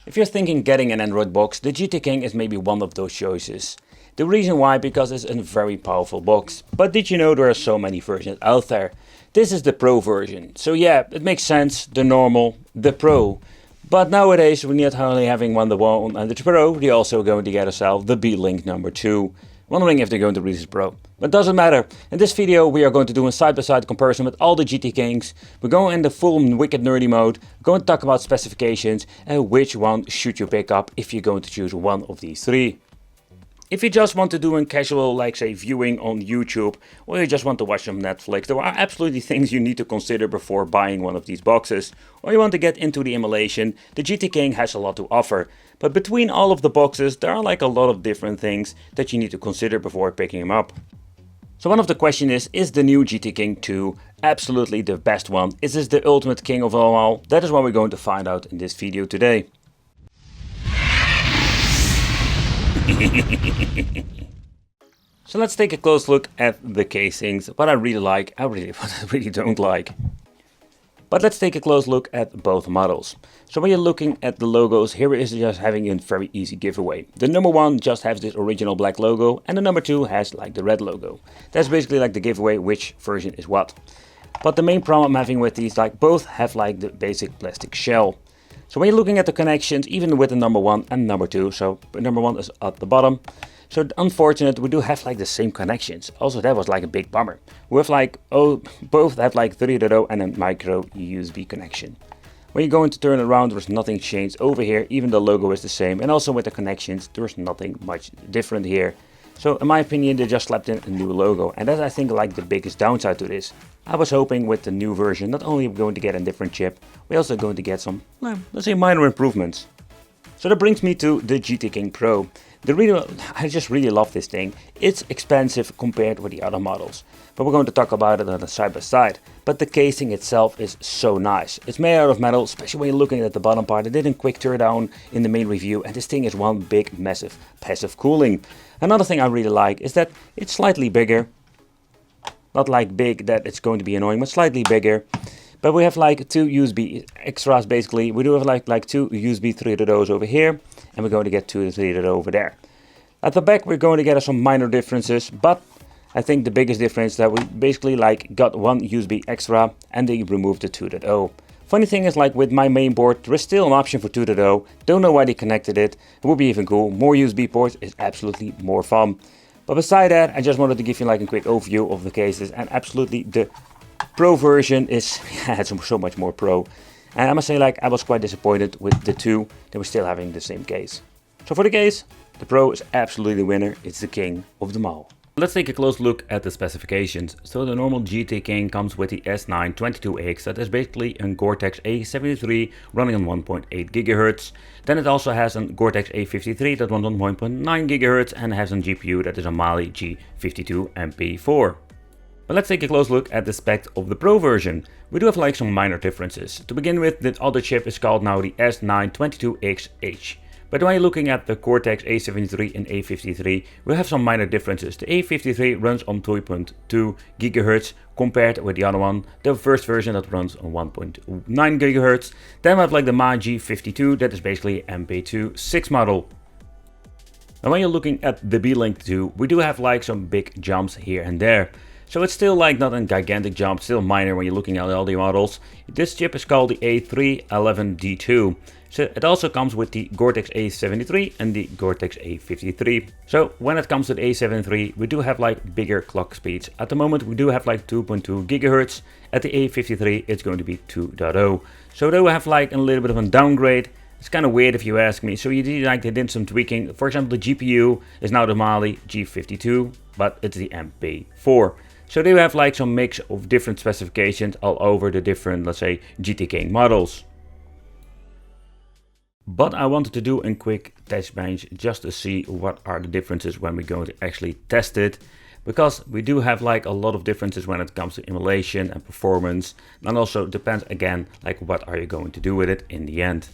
If you're thinking getting an Android box, the GT King is maybe one of those choices. The reason why, because it's a very powerful box. But did you know there are so many versions out there? This is the Pro version. So yeah, it makes sense, the normal, the Pro. But nowadays we're not only having the one and the Pro, we're also going to get ourselves the B-Link number 2. Wondering if they're going to release the Pro. But doesn't matter. In this video we are going to do a side-by-side comparison with all the GT Kings. We're going in the full wicked nerdy mode. We're going to talk about specifications and which one should you pick up if you're going to choose one of these three. If you just want to do a casual, like say, viewing on YouTube, or you just want to watch some Netflix, there are absolutely things you need to consider before buying one of these boxes. Or you want to get into the emulation, the GT King has a lot to offer. But between all of the boxes, there are like a lot of different things that you need to consider before picking them up. So one of the questions is the new GT King 2 absolutely the best one? Is this the ultimate king of all? That is what we're going to find out in this video today. So let's take a close look at the casings, what I really like, what I really don't like. But let's take a close look at both models. So when you're looking at the logos, here is just having a very easy giveaway. The number 1 just has this original black logo and the number 2 has like the red logo. That's basically like the giveaway which version is what. But the main problem I'm having with these, like both have like the basic plastic shell. So when you're looking at the connections, even with the number 1 and number 2, so number 1 is at the bottom. So unfortunate, we do have like the same connections. Also that was like a big bummer. We have like, both have like 3.0 and a micro USB connection. When you're going to turn it around, there's nothing changed over here, even the logo is the same. And also with the connections, there's nothing much different here. So in my opinion, they just slapped in a new logo. And that's I think like the biggest downside to this. I was hoping with the new version, not only are we going to get a different chip, we're also going to get some, let's say minor improvements. So that brings me to the GT King Pro. I just really love this thing. It's expensive compared with the other models. But we're going to talk about it on the side by side. But the casing itself is so nice. It's made out of metal, especially when you're looking at the bottom part. I did a quick teardown in the main review and this thing is one big massive passive cooling. Another thing I really like is that it's slightly bigger. Not like big that it's going to be annoying, but slightly bigger. But we have like 2 USB extras basically. We do have like 2 USB 3.0s over here. And we're going to get 2 3.0 over there. At the back we're going to get some minor differences. But I think the biggest difference is that we basically like got 1 USB extra. And they removed the 2.0. Funny thing is, like with my main board, there is still an option for 2.0. Don't know why they connected it. It would be even cool. More USB ports is absolutely more fun. But beside that, I just wanted to give you like a quick overview of the cases. And absolutely the Pro version is so much more pro. And I must say, like, I was quite disappointed with the 2 that we're still having the same case. So for the case, the Pro is absolutely the winner. It's the king of them all. Let's take a close look at the specifications. So the normal GT King comes with the S922X, that is basically a Cortex A73 running on 1.8 GHz. Then it also has a Cortex A53 that runs on 1.9 GHz and has a GPU that is a Mali G52 MP4. But let's take a close look at the spec of the Pro version. We do have like some minor differences. To begin with, the other chip is called now the S922XH. But when you're looking at the Cortex A73 and A53, we have some minor differences. The A53 runs on 2.2 GHz compared with the other one, the first version that runs on 1.9 GHz. Then we have like the Mali G52, that is basically MP2 6 model. And when you're looking at the B-Link 2, we do have like some big jumps here and there. So it's still like not a gigantic jump, still minor when you're looking at all the models. This chip is called the A311D2. So it also comes with the Cortex A73 and the Cortex A53. So when it comes to the A73, we do have like bigger clock speeds. At the moment we do have like 2.2 GHz. At the A53 it's going to be 2.0. So they will have like a little bit of a downgrade. It's kind of weird if you ask me. So you they did some tweaking. For example, the GPU is now the Mali G52, but it's the MP4. So they have like some mix of different specifications all over the different, let's say, GT King models. But I wanted to do a quick test bench just to see what are the differences when we're going to actually test it. Because we do have like a lot of differences when it comes to emulation and performance. And also depends again, like what are you going to do with it in the end.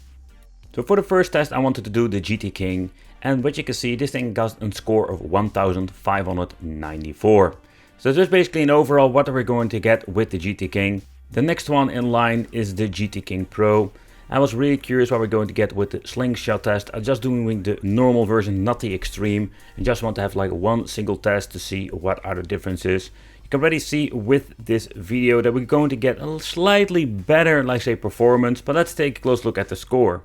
So for the first test I wanted to do the GT King. And what you can see, this thing got a score of 1594. So this is basically an overall what are we going to get with the GT King. The next one in line is the GT King Pro. I was really curious what we're going to get with the slingshot test. I'm just doing the normal version, not the extreme, and just want to have like one single test to see what are the differences. You can already see with this video that we're going to get a slightly better, let's say, performance, but let's take a close look at the score.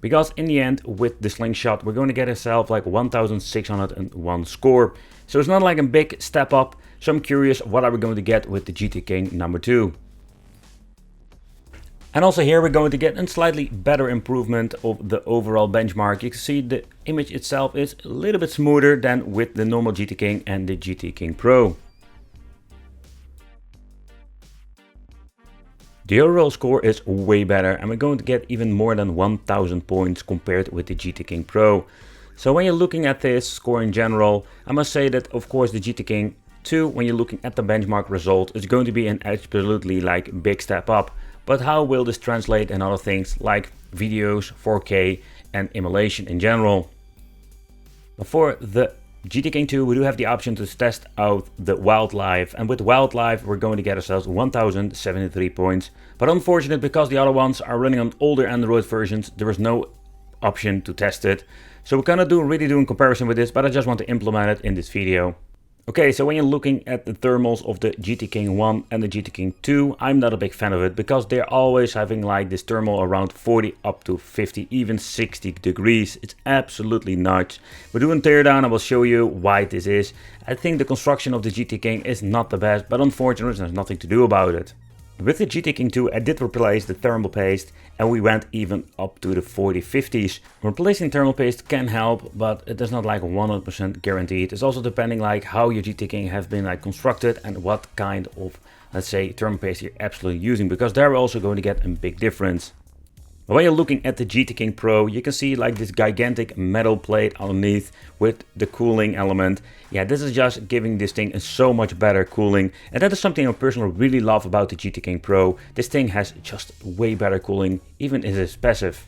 Because in the end, with the slingshot, we're going to get ourselves like 1601 score. So it's not like a big step up. So I'm curious, what are we going to get with the GT King number 2? And also here we're going to get a slightly better improvement of the overall benchmark. You can see the image itself is a little bit smoother than with the normal GT King and the GT King Pro. The overall score is way better, and we're going to get even more than 1000 points compared with the GT King Pro. So when you're looking at this score in general, I must say that of course the GT King 2, when you're looking at the benchmark result, is going to be an absolutely like big step up. But how will this translate in other things like videos, 4K and emulation in general? For the GT King 2, we do have the option to test out the wildlife, and with wildlife we're going to get ourselves 1073 points. But unfortunately, because the other ones are running on older Android versions, there is no option to test it. So we're gonna really do a comparison with this, but I just want to implement it in this video. Okay, so when you're looking at the thermals of the GT King 1 and the GT King 2, I'm not a big fan of it because they're always having like this thermal around 40 up to 50, even 60 degrees. It's absolutely nuts. We're doing Teardown, I will show you why this is. I think the construction of the GT King is not the best, but unfortunately there's nothing to do about it. With the GT King 2, I did replace the thermal paste and we went even up to the 40-50s. Replacing thermal paste can help, but it is not like 100% guaranteed. It's also depending like how your GT King have been like constructed and what kind of, let's say, thermal paste you're absolutely using, because they're also going to get a big difference. But when you're looking at the GT King Pro, you can see like this gigantic metal plate underneath with the cooling element. Yeah, this is just giving this thing a so much better cooling. And that is something I personally really love about the GT King Pro. This thing has just way better cooling, even if it's passive.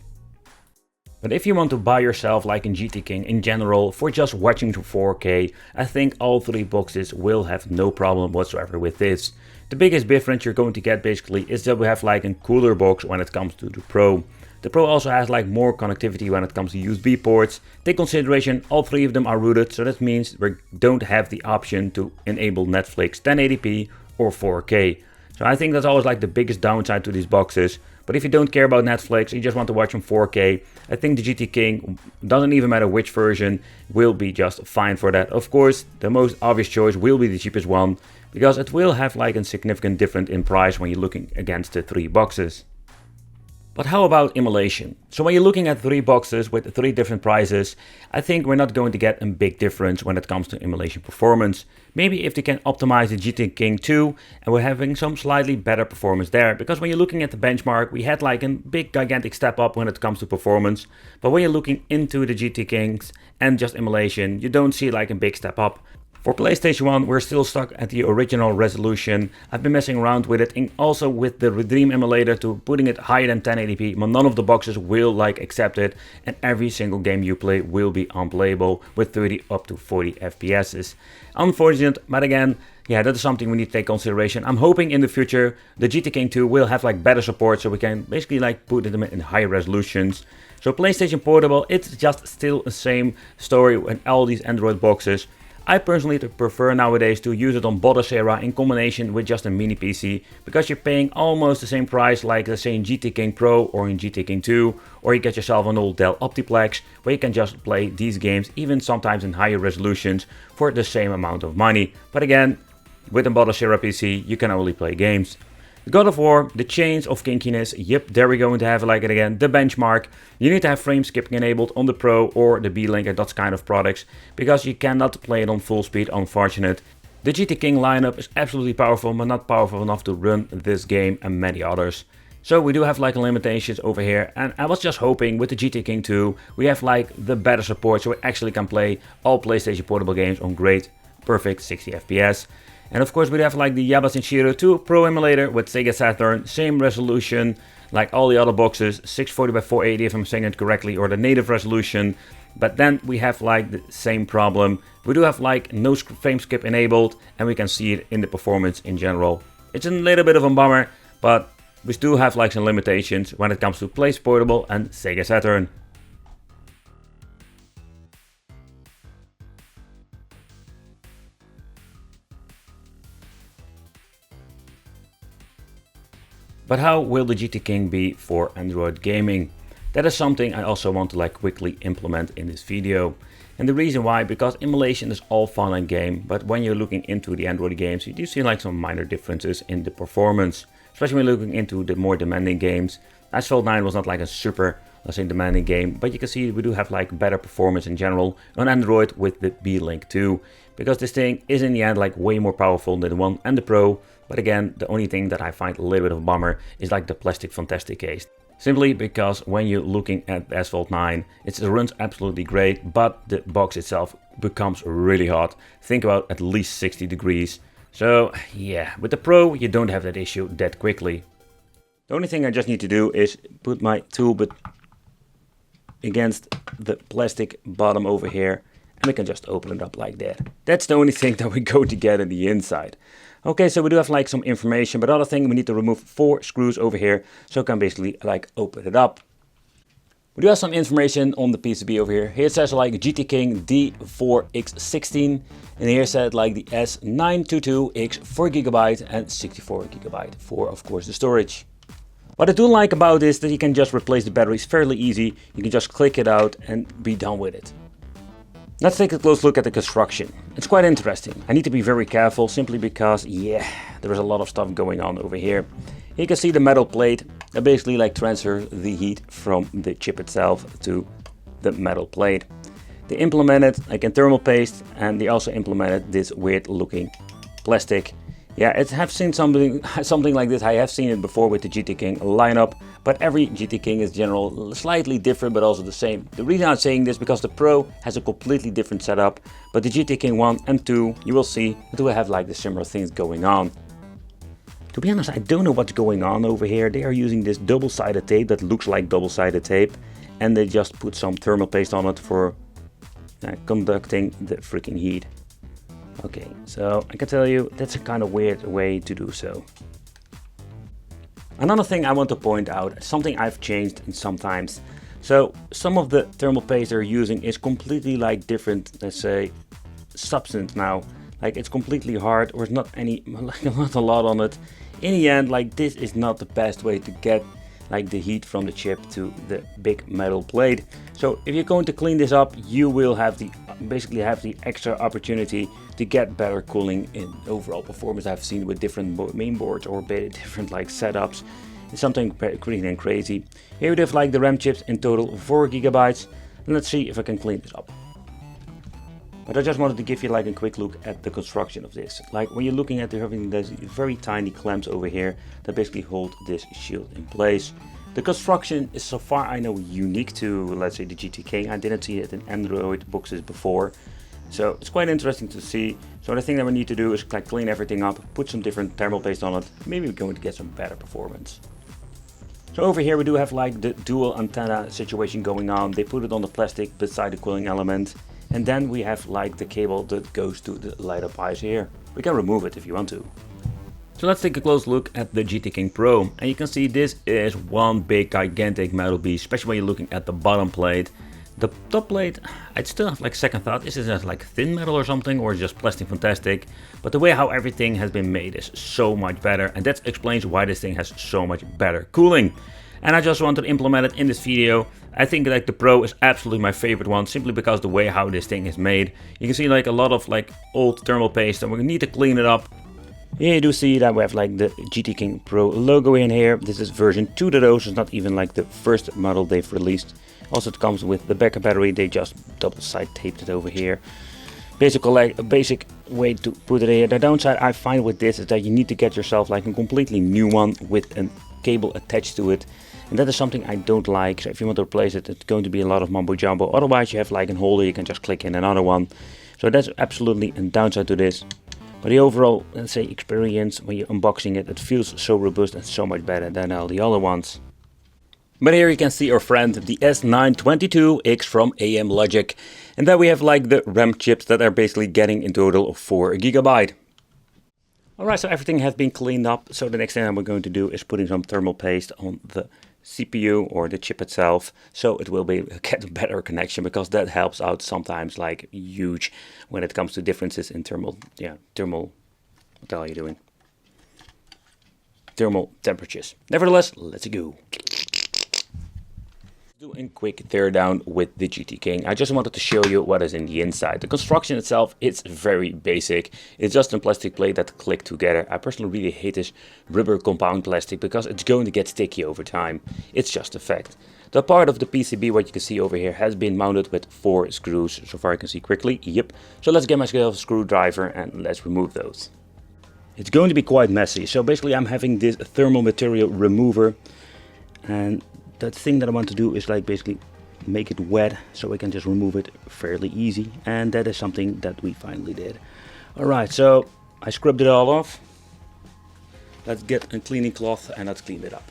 But if you want to buy yourself like a GT King in general for just watching to 4K, I think all three boxes will have no problem whatsoever with this. The biggest difference you're going to get basically is that we have like a cooler box when it comes to the Pro. The Pro also has like more connectivity when it comes to USB ports. Take consideration, all three of them are rooted, so that means we don't have the option to enable Netflix 1080p or 4K. So I think that's always like the biggest downside to these boxes. But if you don't care about Netflix, you just want to watch on 4K, I think the GT King, doesn't even matter which version, will be just fine for that. Of course, the most obvious choice will be the cheapest one, because it will have like a significant difference in price when you're looking against the three boxes. But how about emulation? So when you're looking at three boxes with three different prices, I think we're not going to get a big difference when it comes to emulation performance. Maybe if they can optimize the GT King 2 and we're having some slightly better performance there. Because when you're looking at the benchmark, we had like a big gigantic step up when it comes to performance. But when you're looking into the GT Kings and just emulation, you don't see like a big step up. For PlayStation 1, we're still stuck at the original resolution. I've been messing around with it and also with the Dream emulator to putting it higher than 1080p, but none of the boxes will like accept it, and every single game you play will be unplayable with 30 up to 40 FPS. Unfortunate, but again, yeah, that is something we need to take consideration. I'm hoping in the future the GT King 2 will have like better support, so we can basically like put them in higher resolutions. So PlayStation Portable, it's just still the same story with all these Android boxes. I personally prefer nowadays to use it on Bodacera in combination with just a mini PC, because you're paying almost the same price like let's say in GT King Pro or in GT King 2, or you get yourself an old Dell Optiplex where you can just play these games even sometimes in higher resolutions for the same amount of money. But again, with a Bodacera PC you can only play games. God of War, the chains of kinkiness, yep, there we're going to have like it again, the benchmark. You need to have frame skipping enabled on the Pro or the B-Link and that kind of products, because you cannot play it on full speed, unfortunate. The GT King lineup is absolutely powerful, but not powerful enough to run this game and many others. So we do have like limitations over here, and I was just hoping with the GT King 2, we have like the better support so we actually can play all PlayStation Portable games on great, perfect 60 FPS. And of course we have like the Yabbas Shiro 2 Pro emulator with Sega Saturn, same resolution like all the other boxes, 640 by 480 if I'm saying it correctly, or the native resolution. But then we have like the same problem. We do have like no frame skip enabled, and we can see it in the performance in general. It's a little bit of a bummer, but we do have like some limitations when it comes to Place Portable and Sega Saturn. But how will the GT King be for Android gaming? That is something I also want to like quickly implement in this video. And the reason why, because emulation is all fun and game, but when you're looking into the Android games, you do see like some minor differences in the performance. Especially when looking into the more demanding games. Asphalt 9 was not like a super, let's say, demanding game, but you can see we do have like better performance in general on Android with the B-Link 2. Because this thing is in the end like way more powerful than the One and the Pro. But again, the only thing that I find a little bit of a bummer is like the plastic fantastic case. Simply because when you're looking at Asphalt 9, it runs absolutely great, but the box itself becomes really hot. Think about at least 60 degrees. So yeah, with the Pro you don't have that issue that quickly. The only thing I just need to do is put my tool bit against the plastic bottom over here, and we can just open it up like that. That's the only thing that we go to get in the inside. Okay, so we do have like some information, but other thing, we need to remove 4 screws over here, so I can basically like open it up. We do have some information on the PCB over here. Here it says like GT King D4X16, and here it said like the S922X 4GB and 64GB for, of course, the storage. What I do like about this is that you can just replace the batteries fairly easy. You can just click it out and be done with it. Let's take a close look at the construction. It's quite interesting. I need to be very careful simply because, yeah, there is a lot of stuff going on over here. You can see the metal plate that basically like transfers the heat from the chip itself to the metal plate. They implemented like a thermal paste, and they also implemented this weird looking plastic. Yeah, I have seen something like this. I have seen it before with the GT King lineup, but every GT King is general slightly different, but also the same. The reason I'm saying this because the Pro has a completely different setup, but the GT King 1 and 2, you will see, do have like the similar things going on. To be honest, I don't know what's going on over here. They are using this double-sided tape that looks like double-sided tape, and they just put some thermal paste on it for conducting the freaking heat. Okay, so I can tell you that's a kind of weird way to do so. Another thing I want to point out, something I've changed sometimes. So some of the thermal paste they're using is completely like different, let's say, substance now. Like it's completely hard, or it's not any, like not a lot on it. In the end, like this is not the best way to get like the heat from the chip to the big metal plate. So if you're going to clean this up, you will have the basically have the extra opportunity to get better cooling in overall performance. I've seen with different mainboards or different like setups. It's something pretty and crazy. Here we have like the RAM chips in total 4 GB. And let's see if I can clean this up. But I just wanted to give you like a quick look at the construction of this. Like when you're looking at everything, there's very tiny clamps over here that basically hold this shield in place. The construction is, so far I know, unique to, let's say, the GT King. I didn't see it in Android boxes before. So it's quite interesting to see. So the thing that we need to do is like clean everything up, put some different thermal paste on it. Maybe we're going to get some better performance. So over here we do have like the dual antenna situation going on. They put it on the plastic beside the cooling element. And then we have like the cable that goes to the light up eyes here. We can remove it if you want to. So let's take a close look at the GT King Pro. And you can see this is one big gigantic metal beast, especially when you're looking at the bottom plate. The top plate, I'd still have like second thought, is this like thin metal or something, or just plastic fantastic? But the way how everything has been made is so much better, and that explains why this thing has so much better cooling. And I just wanted to implement it in this video. I think like the Pro is absolutely my favorite one, simply because the way how this thing is made. You can see like a lot of like old thermal paste, and we need to clean it up. Here you do see that we have like the GT King Pro logo in here. This is version 2.0, so it's not even like the first model they've released. Also it comes with the backup battery. They just double side taped it over here. Basically like a basic way to put it here. The downside I find with this is that you need to get yourself like a completely new one with a cable attached to it. And that is something I don't like. So if you want to replace it, it's going to be a lot of mumbo jumbo. Otherwise you have like a holder, you can just click in another one. So that's absolutely a downside to this. But the overall, let's say, experience when you're unboxing it, it feels so robust and so much better than all the other ones. But here you can see our friend, the S922X from AM Logic. And then we have like the RAM chips that are basically getting in total of 4 GB. Alright, so everything has been cleaned up. So the next thing I'm going to do is putting some thermal paste on the CPU or the chip itself, so it will be get a better connection, because that helps out sometimes like huge when it comes to differences in thermal, what the hell are you doing? Thermal temperatures. Nevertheless, let's go. Doing quick teardown with the GT King. I just wanted to show you what is in the inside. The construction itself, it's very basic. It's just a plastic plate that click together. I personally really hate this rubber compound plastic because it's going to get sticky over time. It's just a fact. The part of the PCB, what you can see over here, has been mounted with 4 screws. So far I can see quickly. Yep. So let's get myself a screwdriver and let's remove those. It's going to be quite messy. So basically I'm having this thermal material remover, and that thing that I want to do is like basically make it wet so we can just remove it fairly easy, and that is something that we finally did. Alright, so I scrubbed it all off. Let's get a cleaning cloth and let's clean it up.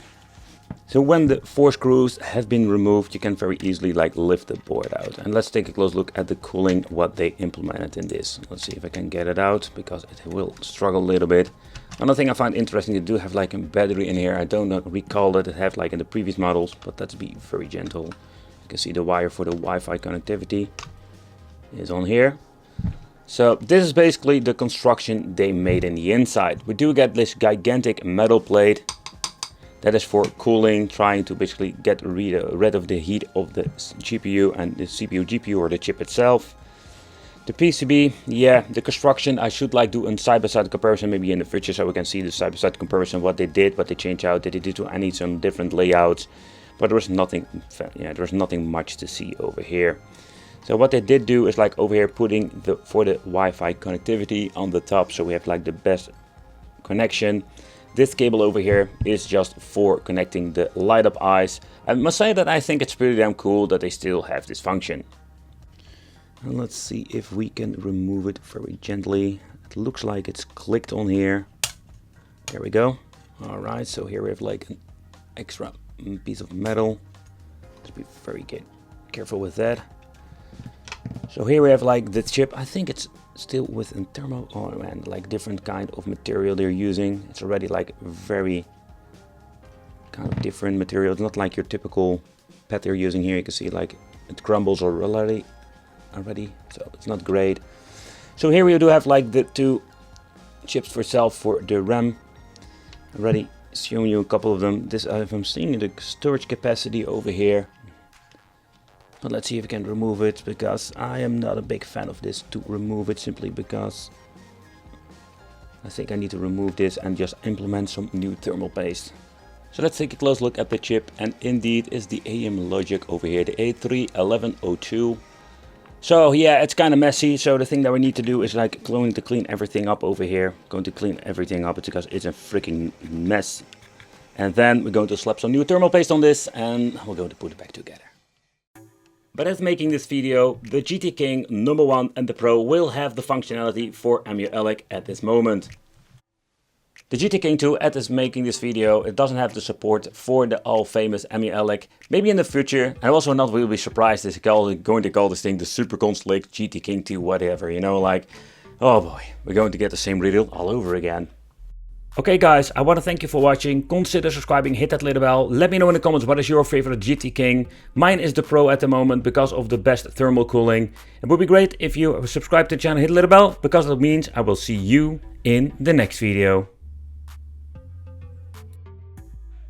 So when the 4 screws have been removed, you can very easily like lift the board out. And let's take a close look at the cooling, what they implemented in this. Let's see if I can get it out, because it will struggle a little bit. Another thing I find interesting, you do have like a battery in here. I don't recall that it had like in the previous models, but let's be very gentle. You can see the wire for the Wi-Fi connectivity is on here. So this is basically the construction they made in the inside. We do get this gigantic metal plate that is for cooling, trying to basically get rid of the heat of the GPU and the CPU, GPU or the chip itself. The PCB, yeah, the construction, I should like do a side-by-side comparison maybe in the future, so we can see the side-by-side comparison, what they did, what they changed out, did they do any some different layouts, but there was nothing, yeah, there was nothing much to see over here. So what they did do is like over here putting for the Wi-Fi connectivity on the top, so we have like the best connection. This cable over here is just for connecting the light up eyes. I must say that I think it's pretty damn cool that they still have this function. And let's see if we can remove it very gently. It looks like it's clicked on here. There we go. Alright, so here we have like an extra piece of metal. Let's be very careful with that. So here we have like the chip. I think it's still with a thermal, oh man, like different kind of material they're using. It's already like very kind of different material. It's not like your typical pet they're using here. You can see like it crumbles already, so it's not great. So here we do have like the 2 chips for itself for the RAM. Already showing you a couple of them. This if I'm seeing the storage capacity over here. But let's see if we can remove it, because I am not a big fan of this to remove it, simply because I think I need to remove this and just implement some new thermal paste. So let's take a close look at the chip, and indeed is the AM logic over here, the A31102. So yeah, it's kind of messy, so the thing that we need to do is like going to clean everything up over here. Going to clean everything up because it's a freaking mess. And then we're going to slap some new thermal paste on this and we're going to put it back together. But as making this video, the GT King #1 and the Pro will have the functionality for Emulation at this moment. The GT King 2, as making this video, it doesn't have the support for the all famous Emulation. Maybe in the future, and also not will be surprised if I'm going to call this thing the Super Conflict GT King 2 whatever, you know, like, oh boy, we're going to get the same riddle all over again. Okay guys, I want to thank you for watching. Consider subscribing, hit that little bell. Let me know in the comments what is your favorite GT King. Mine is the Pro at the moment because of the best thermal cooling. It would be great if you subscribe to the channel, hit the little bell, because that means I will see you in the next video.